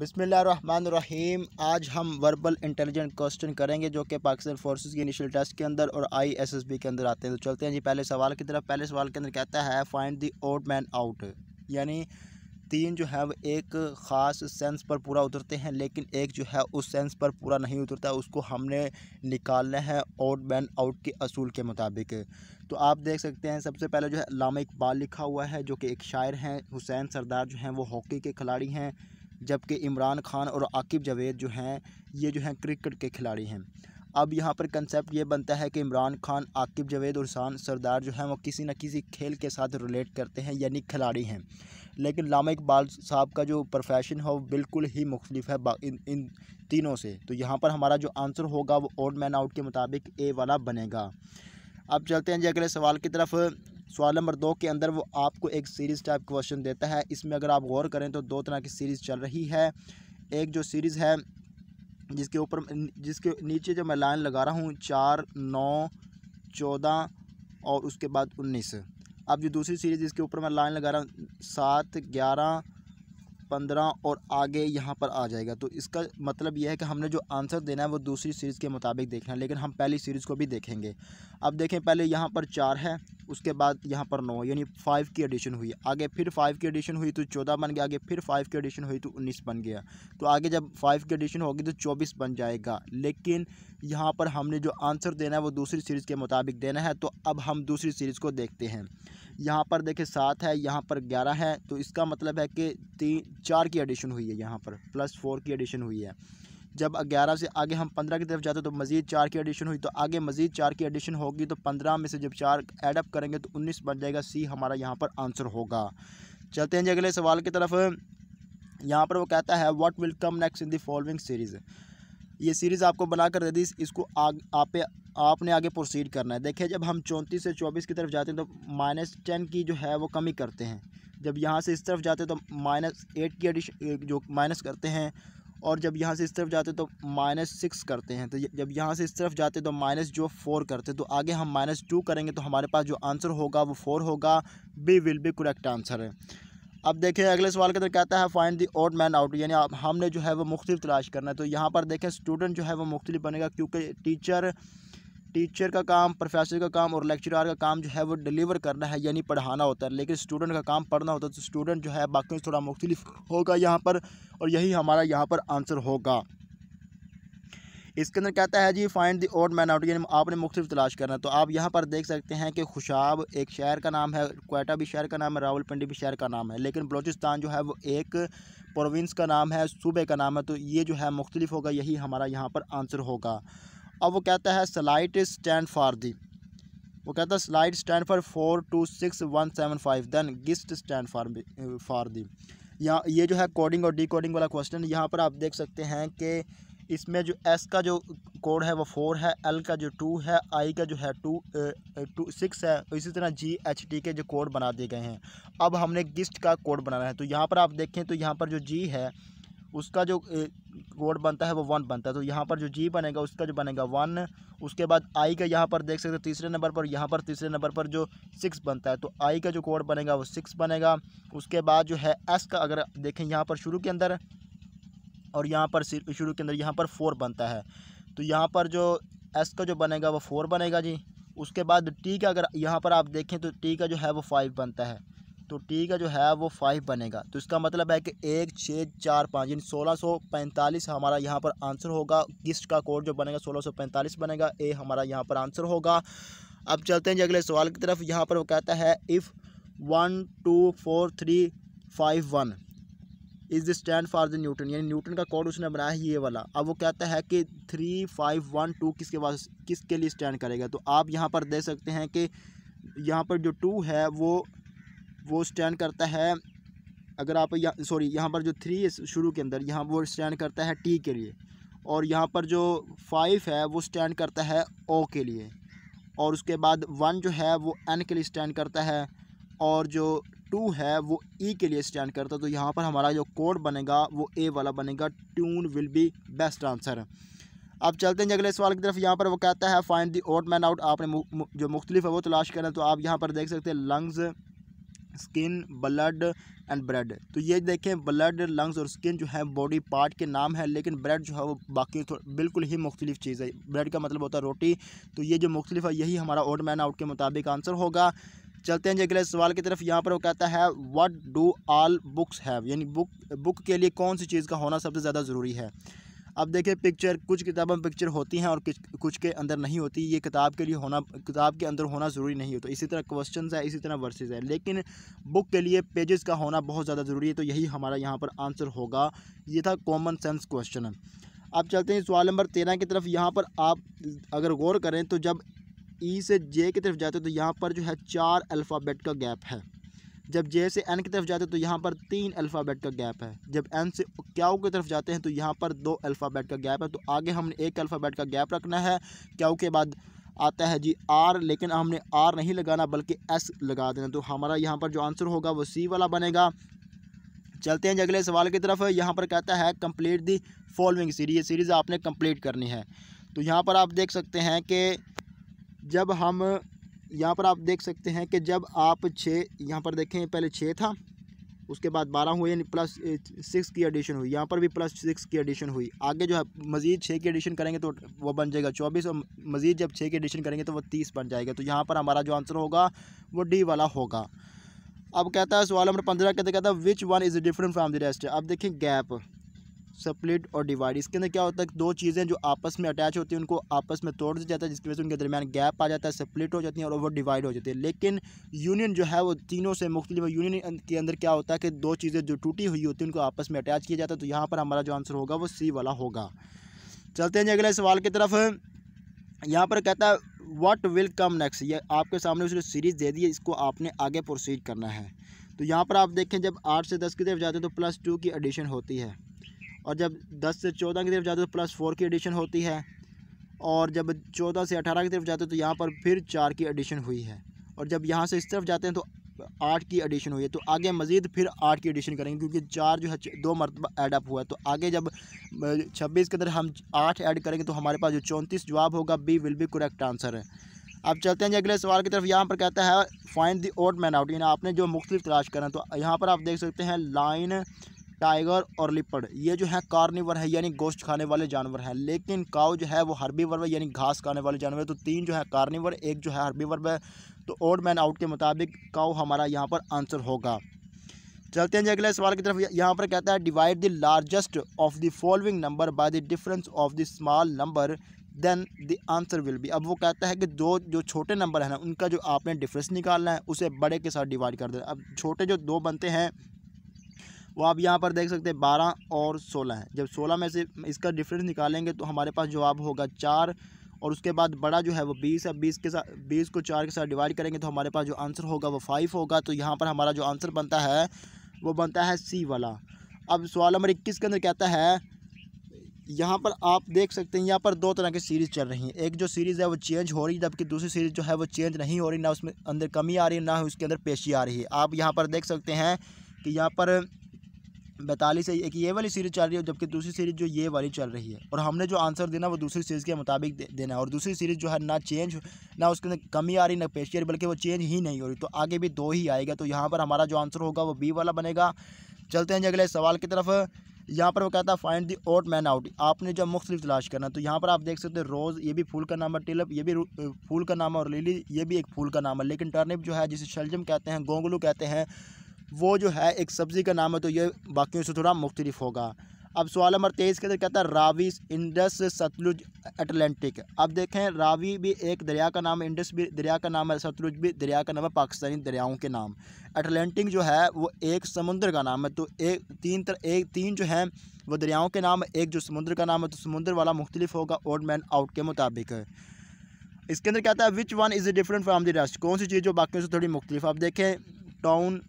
बिस्मिल्लाहिर्रहमानिर्रहीम। आज हम वर्बल इंटेलिजेंट क्वेश्चन करेंगे जो कि पाकिस्तान फोर्सेस के इनिशियल टेस्ट के अंदर और ISSB के अंदर आते हैं। तो चलते हैं जी पहले सवाल की तरफ। पहले सवाल के अंदर कहता है find the odd man out, यानी तीन जो है वो एक ख़ास सेंस पर पूरा उतरते हैं लेकिन एक जो है उस सेंस पर पूरा नहीं उतरता, उसको हमने निकालना है ओड मैन आउट के असूल के मुताबिक। तो आप देख सकते हैं सबसे पहले जो है अल्लामा इकबाल लिखा हुआ है जो कि एक शायर हैं। हुसैन सरदार जो हैं वो हॉकी के खिलाड़ी हैं, जबकि इमरान खान और आकिब जावेद जो हैं ये जो हैं क्रिकेट के खिलाड़ी हैं। अब यहाँ पर कंसेप्ट ये बनता है कि इमरान खान, आकिब जावेद और हुसैन सरदार जो हैं वो किसी न किसी खेल के साथ रिलेट करते हैं, यानी खिलाड़ी हैं। लेकिन अल्लामा इकबाल साहब का जो प्रोफेशन है वो बिल्कुल ही मुख्तलिफ है इन तीनों से। तो यहाँ पर हमारा जो आंसर होगा वो ओड मैन आउट के मुताबिक ए वाला बनेगा। अब चलते हैं जी अगले सवाल की तरफ। सवाल नंबर 2 के अंदर वो आपको एक सीरीज़ टाइप क्वेश्चन देता है। इसमें अगर आप गौर करें तो दो तरह की सीरीज़ चल रही है। एक जो सीरीज़ है जिसके नीचे जो मैं लाइन लगा रहा हूँ 4, 9, 14 और उसके बाद 19। अब जो दूसरी सीरीज़ जिसके ऊपर मैं लाइन लगा रहा हूँ 7, 11, 15 और आगे यहाँ पर आ जाएगा। तो इसका मतलब यह है कि हमने जो आंसर देना है वो दूसरी सीरीज़ के मुताबिक देखना है, लेकिन हम पहली सीरीज़ को भी देखेंगे। अब देखें, पहले यहाँ पर 4 है, उसके बाद यहाँ पर 9, यानी 5 की एडिशन हुई। आगे फिर 5 की एडिशन हुई तो 14 बन गया, आगे फिर 5 की एडिशन हुई तो 19 बन गया। तो आगे जब 5 की एडिशन होगी तो 24 बन जाएगा। लेकिन यहाँ पर हमने जो आंसर देना है वो दूसरी सीरीज़ के मुताबिक देना है। तो अब हम दूसरी सीरीज़ को देखते हैं। यहाँ पर देखें 7 है, यहाँ पर 11 है, तो इसका मतलब है कि 4 की एडिशन हुई है, यहाँ पर +4 की एडिशन हुई है। जब 11 से आगे हम 15 की तरफ जाते हैं तो मज़ीद 4 की एडिशन हुई, तो आगे मज़ीद 4 की एडिशन होगी तो 15 में से जब 4 ऐडअप करेंगे तो 19 बन जाएगा। सी हमारा यहाँ पर आंसर होगा। चलते हैं जी अगले सवाल की तरफ। यहाँ पर वो कहता है what will come next in the following series. ये सीरीज़ आपको बना कर दे दी, इसको आपने आगे प्रोसीड करना है। देखिए, जब हम 34 से 24 की तरफ जाते हैं तो -10 की जो है वो कमी करते हैं। जब यहाँ से इस तरफ जाते हैं तो -8 की एडिशन जो माइनस करते हैं, और जब यहाँ से इस तरफ जाते तो -6 करते हैं। तो जब यहाँ से इस तरफ जाते तो -4 करते। तो आगे हम -2 करेंगे तो हमारे पास जो आंसर होगा वो 4 होगा। B will be correct answer है। अब देखिए अगले सवाल के अंदर कहता है find the odd man out, यानी हमने जो है वो मुख्तलिफ तलाश करना है। तो यहाँ पर देखें स्टूडेंट जो है वो मुख्तलिफ बनेगा, क्योंकि टीचर का काम, प्रोफेसर का काम और लेक्चरार का काम जो है वो डिलीवर करना है, यानी पढ़ाना होता है, लेकिन स्टूडेंट का काम पढ़ना होता है। तो स्टूडेंट जो है बाकी से थोड़ा मुख्तलिफ होगा यहाँ पर, और यही हमारा यहाँ पर आंसर होगा। इसके अंदर कहता है जी find the odd man out, यानी आपने मुख्तलिफ तलाश करना है। तो आप यहाँ पर देख सकते हैं कि खुशाब एक शहर का नाम है, क्वेटा भी शहर का नाम है, रावलपिंडी भी शहर का नाम है, लेकिन बलूचिस्तान जो है वो एक प्रोविंस का नाम है, सूबे का नाम है। तो ये जो है मुख्तलिफ होगा, यही हमारा यहाँ पर आंसर होगा। अब वो कहता है स्लाइड स्टैंड फॉर दी, वो कहता है slide stand for 426175, then gist stand for दी। यहाँ ये जो है कोडिंग और डिकोडिंग वाला क्वेश्चन। यहाँ पर आप देख सकते हैं कि इसमें जो एस का जो कोड है वो 4 है, एल का जो 2 है, आई का जो है 6 है, इसी तरह GHT के जो कोड बना दिए गए हैं। अब हमने गिस्ट का कोड बनाना है। तो यहाँ पर आप देखें तो यहाँ पर जो G है उसका जो कोड बनता है वो 1 बनता है। तो यहाँ पर जो G बनेगा उसका जो बनेगा 1। उसके बाद आई का यहाँ पर देख सकते हैं तीसरे नंबर पर, यहाँ पर तीसरे नंबर पर जो 6 बनता है, तो आई का जो कोड बनेगा वो 6 बनेगा। उसके बाद जो है एस का अगर देखें यहाँ पर शुरू के अंदर और यहाँ पर शुरू के अंदर यहाँ पर 4 बनता है, तो यहाँ पर जो एस का जो बनेगा वो 4 बनेगा जी। उसके बाद टी का अगर यहाँ पर आप देखें तो टी का जो है वो 5 बनता है, तो टी का जो है वो 5 बनेगा। तो इसका मतलब है कि 1, 6, 4, 5 यानी 1645 हमारा यहाँ पर आंसर होगा। गिस्ट का कोड जो बनेगा 1645 बनेगा। ए हमारा यहाँ पर आंसर होगा। अब चलते हैं जी अगले सवाल की तरफ। यहाँ पर वो कहता है if 1, 2, 4, 3, 5, 1 is the stand for the Newton, यानी न्यूटन का कोड उसने बनाया है ये वाला। अब वो कहता है कि 3, 5, 1, 2 किसके लिए स्टैंड करेगा। तो आप यहाँ पर देख सकते हैं कि यहाँ पर जो 2 है वो स्टैंड करता है, अगर आप यहाँ पर जो 3 है शुरू के अंदर यहाँ वो स्टैंड करता है टी के लिए, और यहाँ पर जो 5 है वो स्टैंड करता है ओ के लिए, और उसके बाद 1 जो है वो एन के लिए स्टैंड करता है, और जो 2 है वो ई के लिए स्टैंड करता है। तो यहाँ पर हमारा जो कोड बनेगा वो ए वाला बनेगा। Tune will be best answer. अब चलते हैं अगले सवाल की तरफ। यहाँ पर वो कहता है find the odd man out, आपने जो मुख्तलिफ है वो तलाश करें। तो आप यहाँ पर देख सकते हैं lungs skin, blood and bread. तो ये देखें, ब्लड, लंग्स और स्किन जो है बॉडी पार्ट के नाम है, लेकिन ब्रेड जो है वो बाकी बिल्कुल ही मुख्तलिफ चीज़ है। ब्रेड का मतलब होता है रोटी। तो ये जो मुख्तलिफ है यही हमारा ओड मैन आउट के मुताबिक आंसर होगा। चलते हैं जी अगले सवाल की तरफ। यहाँ पर वो कहता है what do all books have, यानी बुक के लिए कौन सी चीज़ का होना सबसे ज़्यादा ज़रूरी है। अब देखिए पिक्चर, कुछ किताबों में पिक्चर होती हैं और कुछ के अंदर नहीं होती। ये किताब के लिए होना, किताब के अंदर होना ज़रूरी नहीं होता। इसी तरह क्वेश्चंस है, इसी तरह वर्सेस है, लेकिन बुक के लिए पेजेस का होना बहुत ज़्यादा ज़रूरी है। तो यही हमारा यहाँ पर आंसर होगा। ये था कॉमन सेंस क्वेश्चन। अब चलते हैं सवाल नंबर 13 की तरफ। यहाँ पर आप अगर गौर करें तो जब ई से जे की तरफ जाते हैं तो यहाँ पर जो है 4 अल्फ़ाबेट का गैप है। जब जे से एन की तरफ जाते हैं तो यहाँ पर 3 अल्फ़ाबेट का गैप है। जब एन से क्याऊ की तरफ जाते हैं तो यहाँ पर 2 अल्फ़ाबेट का गैप है। तो आगे हमने 1 अल्फ़ाबेट का गैप रखना है। क्याऊ के बाद आता है जी आर, लेकिन हमने आर नहीं लगाना बल्कि एस लगा देना। तो हमारा यहाँ पर जो आंसर होगा वो सी वाला बनेगा। चलते हैं अगले सवाल की तरफ। यहाँ पर कहता है कंप्लीट दी फॉलोइंग सीरीज। ये सीरीज़ आपने कंप्लीट करनी है। तो यहाँ पर आप देख सकते हैं कि जब हम यहाँ पर आप देख सकते हैं कि जब आप 6, यहाँ पर देखें पहले 6 था, उसके बाद 12 हुए, यानी +6 की एडिशन हुई। यहाँ पर भी +6 की एडिशन हुई। आगे जो है मज़ीद 6 की एडिशन करेंगे तो वो बन जाएगा 24, और मज़ीद जब 6 की एडिशन करेंगे तो वो 30 बन जाएगा। तो यहाँ पर हमारा जो आंसर होगा वो डी वाला होगा। अब कहता है सवाल नंबर 15 कहता है which one is different from the rest. अब देखें गैप, स्प्लिट और डिवाइड, इसके अंदर क्या होता है, दो चीज़ें जो आपस में अटैच होती हैं उनको आपस में तोड़ दिया जाता है, जिसकी वजह से उनके दरमियान गैप आ जाता है, स्प्लिट हो जाती हैं और वो डिवाइड हो जाती है। लेकिन यूनियन जो है वो तीनों से मुख्तलिफ। यूनियन के अंदर क्या होता है कि दो चीज़ें जो टूटी हुई होती हैं उनको आपस में अटैच किया जाता है। तो यहाँ पर हमारा जो आंसर होगा वो सी वाला होगा। चलते हैं अगले सवाल की तरफ। यहाँ पर कहता है व्हाट विल कम नेक्स्ट। ये आपके सामने उसने सीरीज़ दे दी है, इसको आपने आगे प्रोसीड करना है। तो यहाँ पर आप देखें जब 8 से 10 की तरफ जाते हैं तो +2 की एडिशन होती है, और जब 10 से 14 की तरफ जाते हैं तो +4 की एडिशन होती है, और जब 14 से 18 की तरफ जाते हैं तो यहाँ पर फिर 4 की एडिशन हुई है, और जब यहाँ से इस तरफ जाते हैं तो 8 की एडिशन हुई है। तो आगे मज़ीद फिर 8 की एडिशन करेंगे क्योंकि 4 जो है 2 मरतबा ऐड अप हुआ है। तो आगे जब 26 के अंदर हम 8 ऐड करेंगे तो हमारे पास जो 34 जवाब होगा B will be correct answer है। अब चलते हैं अगले सवाल की तरफ। यहाँ पर कहता है find the odd man out, यानी आपने जो मुख्तलिफ तलाश करना। तो यहाँ पर आप देख सकते हैं लाइन, टाइगर और लिपर्ड, ये जो है कार्निवर है यानी गोश्त खाने वाले जानवर हैं, लेकिन काऊ जो है वो हर्बीवर है यानी घास खाने वाले जानवर है। तो 3 जो है कार्निवर, 1 जो है हर्बीवर है। तो ओड मैन आउट के मुताबिक काऊ हमारा यहाँ पर आंसर होगा। चलते हैं अगले सवाल की तरफ। यहाँ पर कहता है divide the largest of the following number by the difference of the small number then the answer will be. अब वो कहता है कि दो जो छोटे नंबर है ना उनका जो आपने डिफरेंस निकालना है उसे बड़े के साथ डिवाइड कर देना। अब छोटे जो 2 बनते हैं वो आप यहाँ पर देख सकते हैं 12 और 16 है। जब 16 में से इसका डिफरेंस निकालेंगे तो हमारे पास जवाब होगा 4, और उसके बाद बड़ा जो है वो 20 है। 20 को 4 के साथ डिवाइड करेंगे तो हमारे पास जो आंसर होगा वो 5 होगा। तो यहाँ पर हमारा जो आंसर बनता है वो बनता है सी वाला। अब सवाल नंबर 21 के अंदर कहता है, यहाँ पर आप देख सकते हैं यहाँ पर 2 तरह की सीरीज़ चल रही हैं। एक जो सीरीज़ है वो चेंज हो रही है, जबकि दूसरी सीरीज़ जो है वो चेंज नहीं हो रही, ना उसमें अंदर कमी आ रही है ना उसके अंदर पेशी आ रही है। आप यहाँ पर देख सकते हैं कि यहाँ पर 42 है, एक ये वाली सीरीज़ चल रही है, जबकि दूसरी सीरीज़ जो ये वाली चल रही है, और हमने जो आंसर देना वो दूसरी सीरीज़ के मुताबिक देना है। और दूसरी सीरीज़ जो है ना चेंज, ना उसके अंदर कमी आ रही ना पेशी आ रही, बल्कि वो चेंज ही नहीं हो रही। तो आगे भी 2 ही आएगा। तो यहाँ पर हमारा जो आंसर होगा वो बी वाला बनेगा। चलते हैं अगले सवाल की तरफ। यहाँ पर वो कहता है find the odd man out. आपने जो मुख्तलिफ तलाश करना। तो यहाँ पर आप देख सकते हैं रोज़, ये भी फूल का नाम है, टिलप ये भी फूल का नाम है, और लिली ये भी एक फूल का नाम है। लेकिन टर्निप जो है जिसे शलजम कहते हैं, गोंगलू कहते हैं, वो जो है एक सब्ज़ी का नाम है। तो ये बाकियों से थोड़ा मुख्तलिफ होगा। अब सवाल नंबर 23 के अंदर कहता है रावी, इंडस, सतलुज, अटलांटिक। अब देखें रावी भी एक दरिया का नाम है, इंडस भी दरिया का नाम है, सतलुज भी दरिया का नाम है, पाकिस्तानी दरियाओं के नाम। अटलांटिक जो है वो एक समुद्र का नाम है। तो तीन जो है वो दरियाओं के नाम है, एक जो समुद्र का नाम है। तो समुद्र वाला मुख्तलिफ होगा ओड मैन आउट के मुताबिक। इसके अंदर कहता है which one is different from the rest. कौन सी चीज़ जो बाकियों से थोड़ी मुख्तलिफ। अब देखें टाउन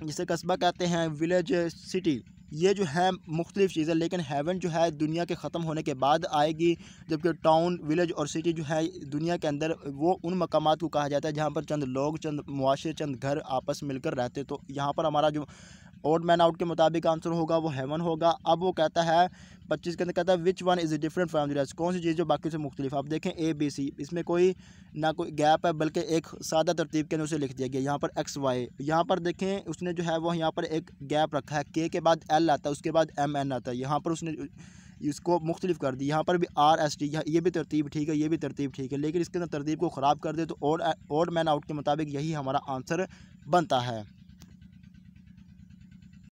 जिसे कस्बा कहते हैं, विलेज, सिटी, ये जो है मुख्तलिफ चीज़ें, लेकिन हेवन जो है दुनिया के ख़त्म होने के बाद आएगी, जबकि टाउन, विलेज और सिटी जो है दुनिया के अंदर वो उन मकामात को कहा जाता है जहाँ पर चंद लोग, चंद मुआशरे, चंद घर आपस मिलकर रहते। तो यहाँ पर हमारा जो ओड मैन आउट के मुताबिक आंसर होगा वो हेवन होगा। अब वो कहता है 25 के अंदर कहता है which one is different from the rest, कौन सी चीज़ जो बाकी से मुख्तलिफ। आप देखें ए बी सी, इसमें कोई ना कोई गैप है बल्कि एक सादा तरतीब के अंदर उसे लिख दिया गया। यहाँ पर एक्स वाई, यहाँ पर देखें उसने जो है वो यहाँ पर एक गैप रखा है, के बाद एल आता है, उसके बाद एम एन आता है, यहाँ पर उसने इसको मुख्तलिफ कर दी। यहाँ पर भी आर एस टी, ये भी तरतीब ठीक है, ये भी तरतीब ठीक है, लेकिन इसके अंदर तरतीब को ख़राब कर दे तो ओड मैन आउट के मुताबिक यही हमारा आंसर बनता है।